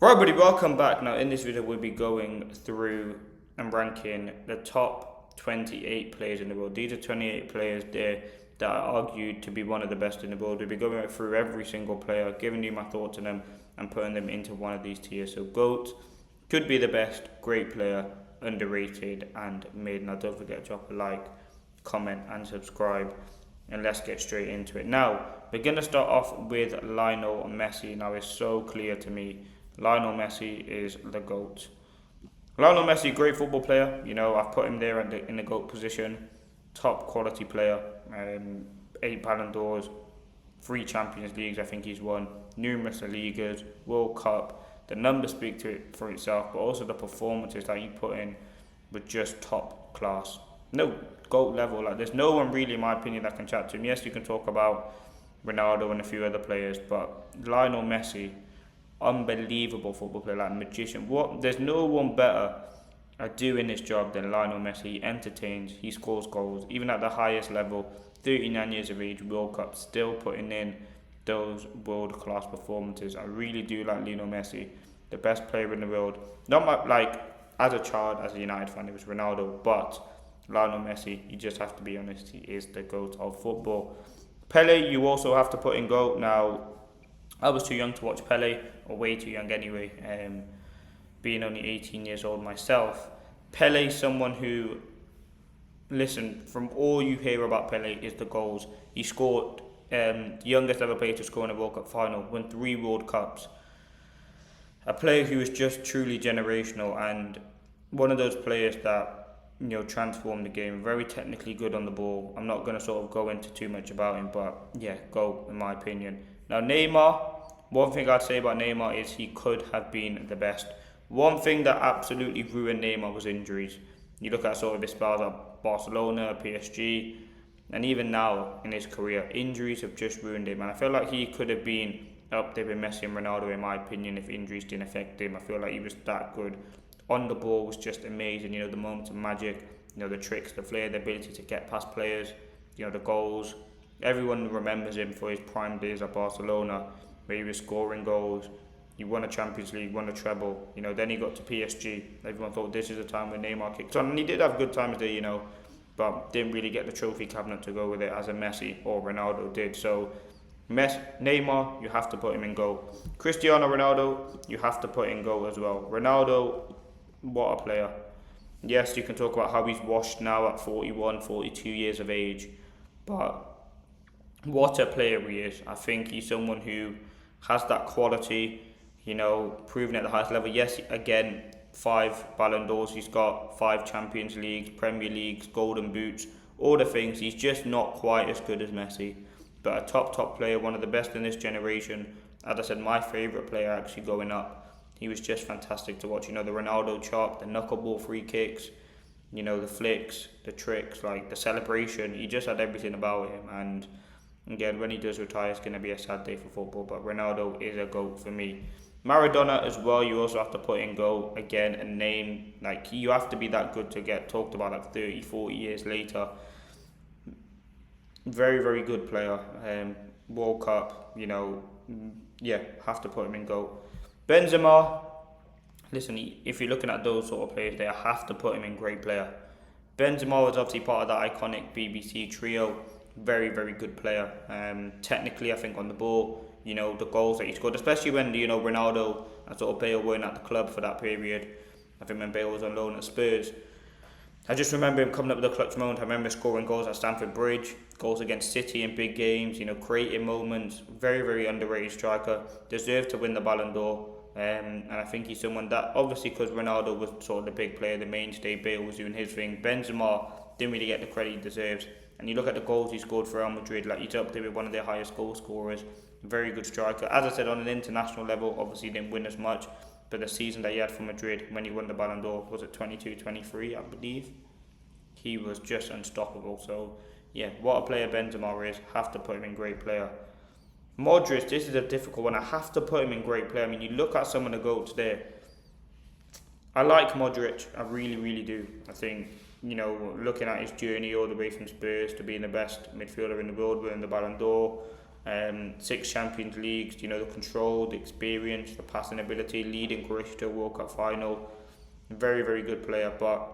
Right, buddy, welcome back. Now, in this video, we'll be going through and ranking the top 28 players in the world. These are 28 players there that are argued to be one of the best in the world. We'll be going through every single player, giving you my thoughts on them, and putting them into one of these tiers. So, GOAT could be the best, great player, underrated, and mid. Now, don't forget to drop a like, comment, and subscribe. And let's get straight into it. Now, we're going to start off with Lionel Messi. Now, it's so clear to me Lionel Messi is the GOAT. Lionel Messi, great football player. I've put him there in the GOAT position. Top quality player. 8 Ballon d'Ors, 3 Champions Leagues I think he's won. Numerous La Ligas, World Cup. The numbers speak to it for itself, but also the performances that he put in were just top class. No, GOAT level. There's no one really, in my opinion, that can chat to him. Yes, you can talk about Ronaldo and a few other players, but Lionel Messi, unbelievable football player, like a magician. There's no one better at doing this job than Lionel Messi. He entertains, he scores goals, even at the highest level. 39 years of age, World Cup, still putting in those world class performances. I really do like Lionel Messi, the best player in the world. Not like as a child, as a United fan, it was Ronaldo, but Lionel Messi, you just have to be honest, he is the GOAT of football. Pele, you also have to put in GOAT. Now, I was too young to watch Pele, or way too young anyway, being only 18 years old myself. Pele, someone who, listen, from all you hear about Pele is the goals. He scored, the youngest ever player to score in a World Cup final, won 3 World Cups. A player who is just truly generational, and one of those players that transformed the game. Very technically good on the ball. I'm not going to sort of go into too much about him, but yeah, GOAT in my opinion. Now, Neymar, one thing I'd say about Neymar is he could have been the best. One thing that absolutely ruined Neymar was injuries. You look at sort of his spells at Barcelona, PSG, and even now in his career, injuries have just ruined him. And I feel like he could have been up there with Messi and Ronaldo, in my opinion, if injuries didn't affect him. I feel like he was that good. On the ball was just amazing. The moments of magic, the tricks, the flair, the ability to get past players, the goals. Everyone remembers him for his prime days at Barcelona, where he was scoring goals. He won a Champions League, won a treble. Then he got to PSG. Everyone thought this is the time when Neymar kicked on. And he did have good times there, but didn't really get the trophy cabinet to go with it as a Messi or Ronaldo did. So, Neymar, you have to put him in goal. Cristiano Ronaldo, you have to put in goal as well. Ronaldo, what a player. Yes, you can talk about how he's washed now at 41, 42 years of age, but what a player he is. I think he's someone who has that quality, proven at the highest level. Yes, again, 5 Ballon d'Ors he's got, 5 Champions Leagues, Premier Leagues, Golden Boots, all the things. He's just not quite as good as Messi, but a top player, one of the best in this generation. As I said, my favourite player actually going up. He was just fantastic to watch. The Ronaldo chop, the knuckleball free kicks, the flicks, the tricks, like the celebration. He just had everything about him. And again, when he does retire, it's going to be a sad day for football. But Ronaldo is a GOAT for me. Maradona as well, you also have to put in GOAT. Again, a name, like you have to be that good to get talked about like 30, 40 years later. Very, very good player. World Cup, have to put him in GOAT. Benzema, listen, if you're looking at those sort of players, they have to put him in great player. Benzema was obviously part of that iconic BBC trio. Very, very good player. Technically, I think on the ball, the goals that he scored, especially when, Ronaldo and sort of Bale weren't at the club for that period. I think when Bale was on loan at Spurs. I just remember him coming up with a clutch moment. I remember scoring goals at Stamford Bridge, goals against City in big games, creating moments. Very, very underrated striker. Deserved to win the Ballon d'Or. And I think he's someone that, obviously because Ronaldo was sort of the big player, the mainstay, Bale was doing his thing, Benzema didn't really get the credit he deserves. And you look at the goals he scored for Real Madrid, like he's up there with one of their highest goal scorers. Very good striker. As I said, on an international level, obviously he didn't win as much, but the season that he had for Madrid when he won the Ballon d'Or, was it 22-23, I believe? He was just unstoppable. So yeah, what a player Benzema is. Have to put him in great player. Modric, this is a difficult one. I have to put him in great player. I mean, you look at some of the GOATs there. I like Modric. I really, really do. I think, looking at his journey all the way from Spurs to being the best midfielder in the world, winning the Ballon d'Or, 6 Champions Leagues, the control, the experience, the passing ability, leading Croatia to a World Cup final. Very, very good player, but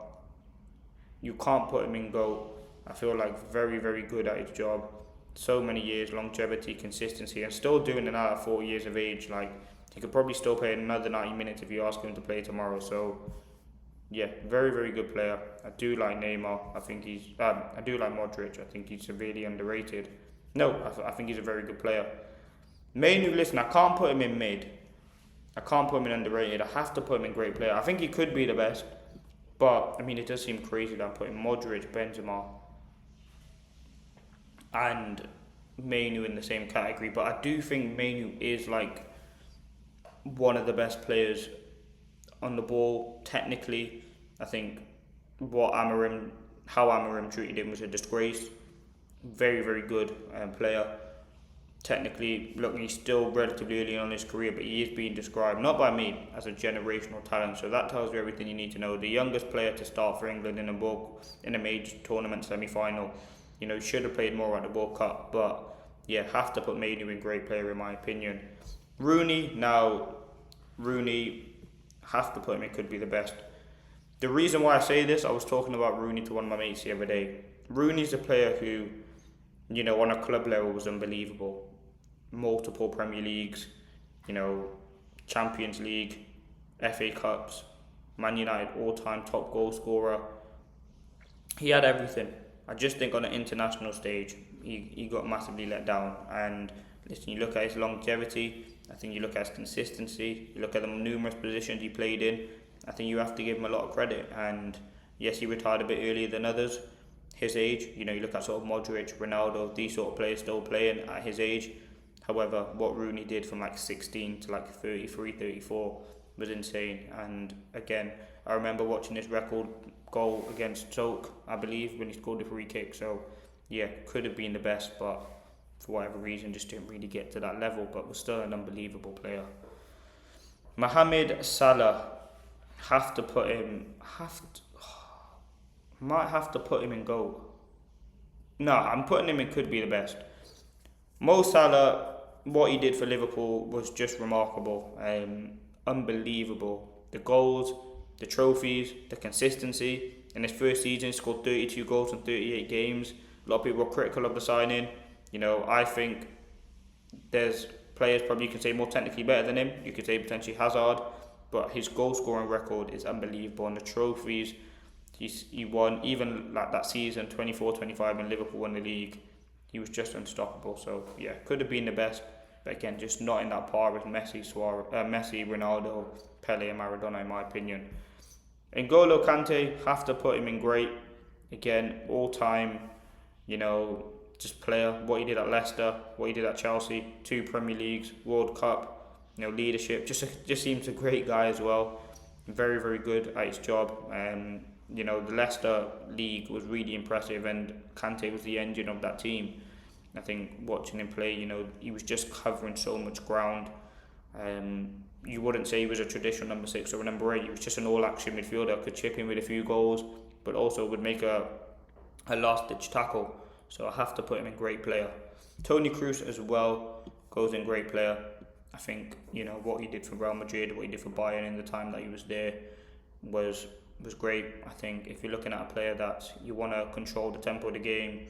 you can't put him in goal. I feel like very, very good at his job. So many years, longevity, consistency, and still doing it now at 4 years of age. Like, he could probably still play another 90 minutes if you ask him to play tomorrow. So, yeah, very, very good player. I do like Neymar. I do like Modric. I think he's severely underrated. No, I think he's a very good player. Mainu, listen, I can't put him in mid. I can't put him in underrated. I have to put him in great player. I think he could be the best. But, it does seem crazy that I'm putting Modric, Benzema, and Mainu in the same category. But I do think Mainu is like one of the best players on the ball technically. I think how Amarim treated him was a disgrace. Very, very good player. Technically, look, he's still relatively early on in his career, but he is being described, not by me, as a generational talent. So that tells you everything you need to know. The youngest player to start for England in a major tournament semi-final. Should have played more at the World Cup, but yeah, have to put Mainu in great player in my opinion. Rooney, have to put him in, could be the best. The reason why I say this, I was talking about Rooney to one of my mates the other day. Rooney's a player who, on a club level was unbelievable. Multiple Premier Leagues, Champions League, FA Cups, Man United all-time top goal scorer. He had everything. I just think on an international stage, he got massively let down. And listen, you look at his longevity, I think you look at his consistency, you look at the numerous positions he played in, I think you have to give him a lot of credit. And yes, he retired a bit earlier than others, his age. You look at sort of Modric, Ronaldo, these sort of players still playing at his age. However, what Rooney did from 16 to 33, 34 was insane. And again, I remember watching his record goal against Stoke, I believe, when he scored the free kick. So yeah, could have been the best, but for whatever reason just didn't really get to that level, but was still an unbelievable player. Mohamed Salah, might have to put him in goal. No, I'm putting him in could be the best. Mo Salah, what he did for Liverpool was just remarkable. Unbelievable. The goals, the trophies, the consistency. In his first season, he scored 32 goals in 38 games. A lot of people were critical of the signing. I think there's players probably you could say more technically better than him. You could say potentially Hazard, but his goal scoring record is unbelievable, and the trophies he won, even like that season 24-25 when Liverpool won the league, he was just unstoppable. So yeah, could have been the best, but again, just not in that par with Messi, Ronaldo, Pele and Maradona in my opinion. N'Golo Kante, have to put him in great. Again, all time, just player. What he did at Leicester, what he did at Chelsea, 2 Premier Leagues, World Cup, leadership. Just seems a great guy as well. Very, very good at his job. The Leicester league was really impressive, and Kante was the engine of that team. I think watching him play, he was just covering so much ground. You wouldn't say he was a traditional number 6 or a number 8. He was just an all-action midfielder. Could chip in with a few goals, but also would make a last-ditch tackle. So I have to put him in great player. Toni Kroos as well goes in great player. I think what he did for Real Madrid, what he did for Bayern in the time that he was there was great. I think if you're looking at a player that you want to control the tempo of the game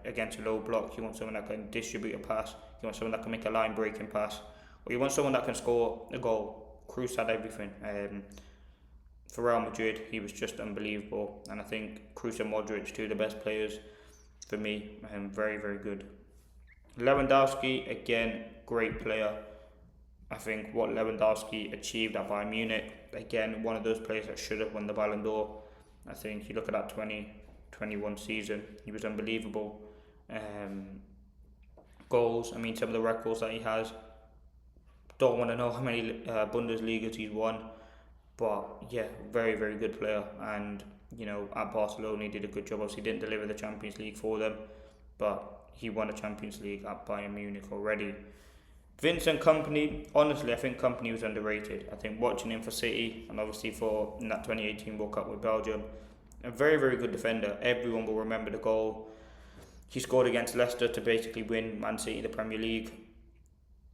against a low block, you want someone that can distribute a pass, you want someone that can make a line breaking pass, or you want someone that can score a goal. Kroos had everything. For Real Madrid, he was just unbelievable, and I think Kroos and Modric, 2 of the best players for me. Very, very good. Lewandowski, again, great player. I think what Lewandowski achieved at Bayern Munich, again, one of those players that should have won the Ballon d'Or. I think you look at that 2021 season, he was unbelievable. Goals, some of the records that he has, don't want to know how many Bundesligas he's won, but yeah, very, very good player. And at Barcelona he did a good job. Obviously didn't deliver the Champions League for them, but he won a Champions League at Bayern Munich already. Vincent Kompany, honestly I think Kompany was underrated. I think watching him for City, and obviously in that 2018 World Cup with Belgium, a very, very good defender. Everyone will remember the goal He scored against Leicester to basically win Man City the Premier League.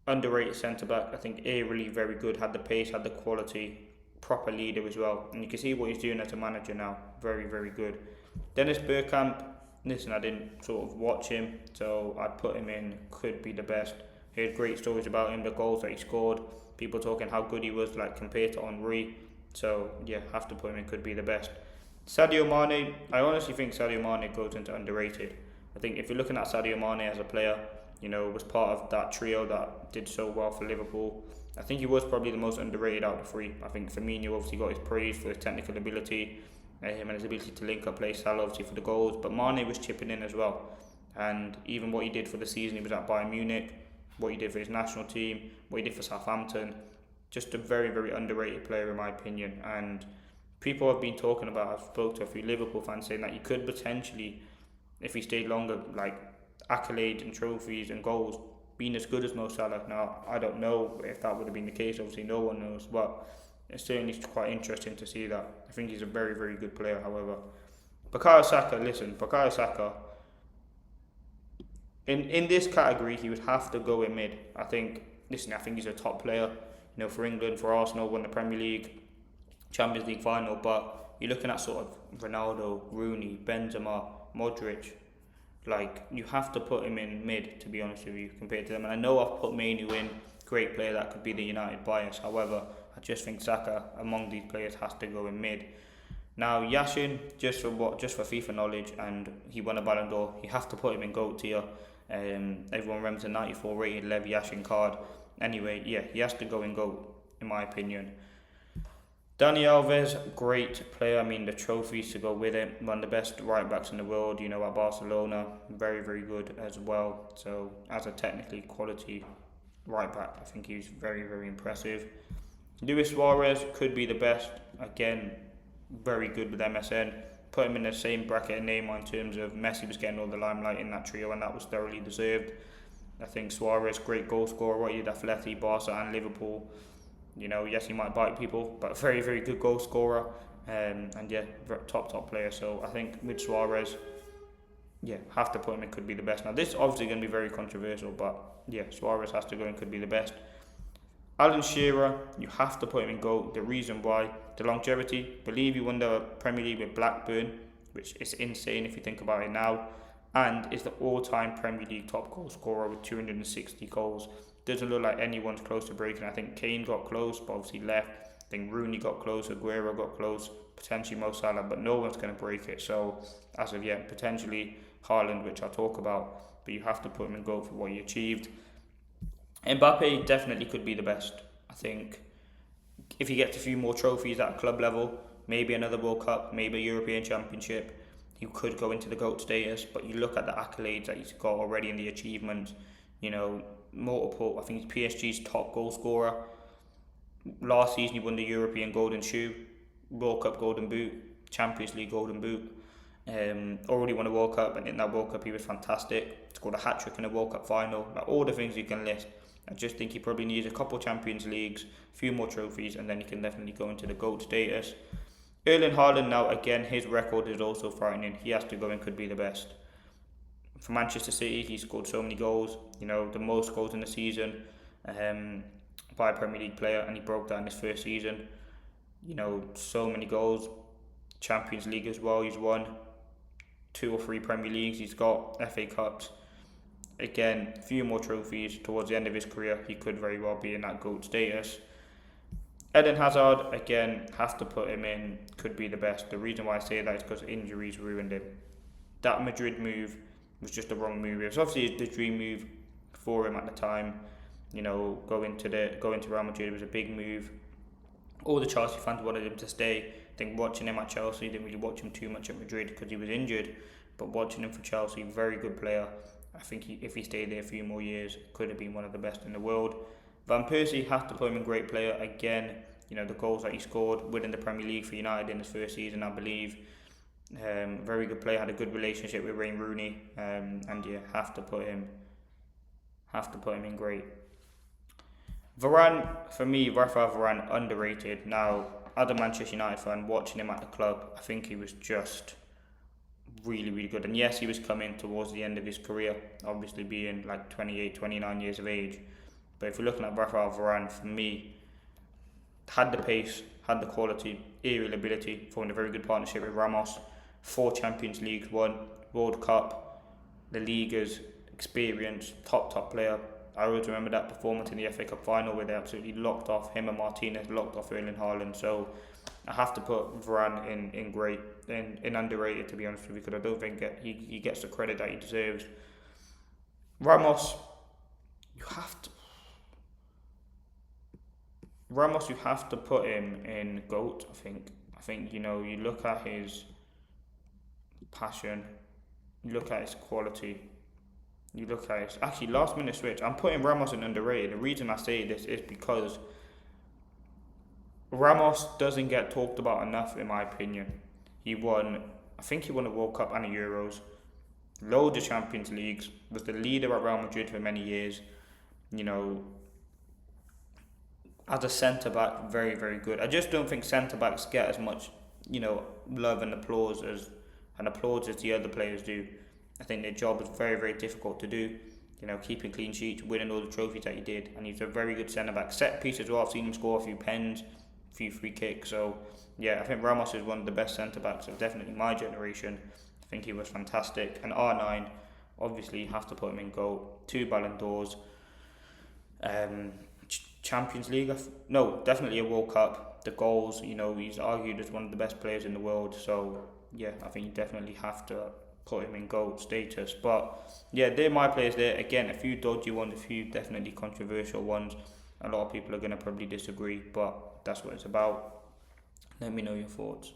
Underrated centre back. I think aerially very good. Had the pace, had the quality. Proper leader as well. And you can see what he's doing as a manager now. Very, very good. Dennis Bergkamp. Listen, I didn't sort of watch him, so I'd put him in. Could be the best. Heard great stories about him, the goals that he scored. People talking how good he was, like compared to Henry. So yeah, have to put him in. Could be the best. Sadio Mane. I honestly think Sadio Mane goes into underrated. I think if you're looking at Sadio Mane as a player, was part of that trio that did so well for Liverpool. I think he was probably the most underrated out of the three. I think Firmino obviously got his praise for his technical ability, him and his ability to link up play, Salah obviously for the goals, but Mane was chipping in as well. And even what he did for the season, he was at Bayern Munich, what he did for his national team, what he did for Southampton, just a very, very underrated player in my opinion. And people have been talking about, I've spoke to a few Liverpool fans saying that he could potentially, if he stayed longer, like accolades and trophies and goals, being as good as Mo Salah. Now, I don't know if that would have been the case, obviously no one knows, but it's certainly quite interesting to see that. I think he's a very, very good player, however. Bukayo Saka, in this category, he would have to go in mid. I think he's a top player, for England, for Arsenal, won the Premier League, Champions League final, but you're looking at sort of Ronaldo, Rooney, Benzema, Modric. Like, you have to put him in mid, to be honest with you, compared to them. And I know I've put Manu in, great player, that could be the United bias. However, I just think Saka, among these players, has to go in mid. Now, Yashin, just for FIFA knowledge, and he won a Ballon d'Or, you have to put him in GOAT tier. Everyone remembers the 94 rated Lev Yashin card. Anyway, yeah, he has to go in GOAT, in my opinion. Dani Alves, great player. I mean, the trophies to go with it. One of the best right backs in the world, at Barcelona. Very, very good as well. So, as a technically quality right back, I think he's very, very impressive. Luis Suarez could be the best. Again, very good with MSN. Put him in the same bracket and Neymar in terms of Messi was getting all the limelight in that trio, and that was thoroughly deserved. I think Suarez, great goal scorer, what he did at Atleti, Barca and Liverpool. Yes, he might bite people, but very, very good goal scorer. And yeah, top player. So I think with Suarez, yeah, have to put him in, could be the best. Now, this is obviously going to be very controversial, but yeah, Suarez has to go in, could be the best. Alan Shearer, you have to put him in goal. The reason why, the longevity. Believe he won the Premier League with Blackburn, which is insane if you think about it now, and is the all-time Premier League top goal scorer with 260 goals. Doesn't look like anyone's close to breaking. I think Kane got close, but obviously left. I think Rooney got close, Aguero got close, potentially Mo Salah, but no one's going to break it. So, as of yet, potentially Haaland, which I'll talk about, but you have to put him in goal for what he achieved. Mbappe definitely could be the best. I think if he gets a few more trophies at club level, maybe another World Cup, maybe a European Championship, he could go into the GOAT status. But you look at the accolades that he's got already and the achievements, multiple, I think he's PSG's top goal scorer. Last season he won the European Golden Shoe, World Cup Golden Boot, Champions League Golden Boot. Already won a World Cup, and in that World Cup he was fantastic. Scored a hat-trick in a World Cup final. Like, all the things you can list. I just think he probably needs a couple Champions Leagues, a few more trophies, and then he can definitely go into the GOAT status. Erling Haaland, now again, his record is also frightening. He has to go and could be the best. For Manchester City, he scored so many goals, the most goals in the season by a Premier League player, and he broke that in his first season. So many goals. Champions League as well, he's won 2 or 3 Premier Leagues, he's got FA Cups. Again, a few more trophies towards the end of his career, he could very well be in that GOAT status. Eden Hazard, again, have to put him in, could be the best. The reason why I say that is because injuries ruined him. That Madrid move was just the wrong move. It was obviously the dream move for him at the time. Going to Real Madrid was a big move. All the Chelsea fans wanted him to stay. I think watching him at Chelsea, didn't really watch him too much at Madrid because he was injured. But watching him for Chelsea, very good player. I think if he stayed there a few more years, could have been one of the best in the world. Van Persie, have to put him in great player. Again, the goals that he scored, winning the Premier League for United in his first season, I believe. Very good player, had a good relationship with Wayne Rooney, and yeah, have to put him in great. Varane, for me, Rafael Varane, underrated. Now, as a Manchester United fan, watching him at the club, I think he was just really, really good. And yes, he was coming towards the end of his career, obviously being like 28, 29 years of age. But if you're looking at Rafael Varane, for me, had the pace, had the quality, aerial ability, formed a very good partnership with Ramos. 4 Champions Leagues won, World Cup, the Liga's experience, top player. I always remember that performance in the FA Cup final where they absolutely locked off him and Martinez, locked off Erling Haaland. So I have to put Varane in great, in underrated, to be honest with you, because I don't think he gets the credit that he deserves. Ramos, you have to. Ramos, you have to put him in GOAT. I think you look at his passion, you look at his quality, you look at his actually last minute switch. I'm putting Ramos in underrated. The reason I say this is because Ramos doesn't get talked about enough, in my opinion. I think he won a World Cup and a Euros, loads of Champions Leagues, was the leader at Real Madrid for many years. You know, as a centre back, very, very good. I just don't think centre backs get as much, love and applause as the other players do. I think their job is very, very difficult to do. Keeping clean sheets, winning all the trophies that he did, and he's a very good centre back. Set piece as well. I've seen him score a few pens, a few free kicks. So yeah, I think Ramos is one of the best centre backs of definitely my generation. I think he was fantastic. And R9, obviously, you have to put him in goal. 2 Ballon d'Ors. Champions League, no, definitely a World Cup. The goals, he's argued as one of the best players in the world. So yeah, I think you definitely have to put him in GOAT status. But yeah, they're my players there. Again, a few dodgy ones, a few definitely controversial ones. A lot of people are going to probably disagree, but that's what it's about. Let me know your thoughts.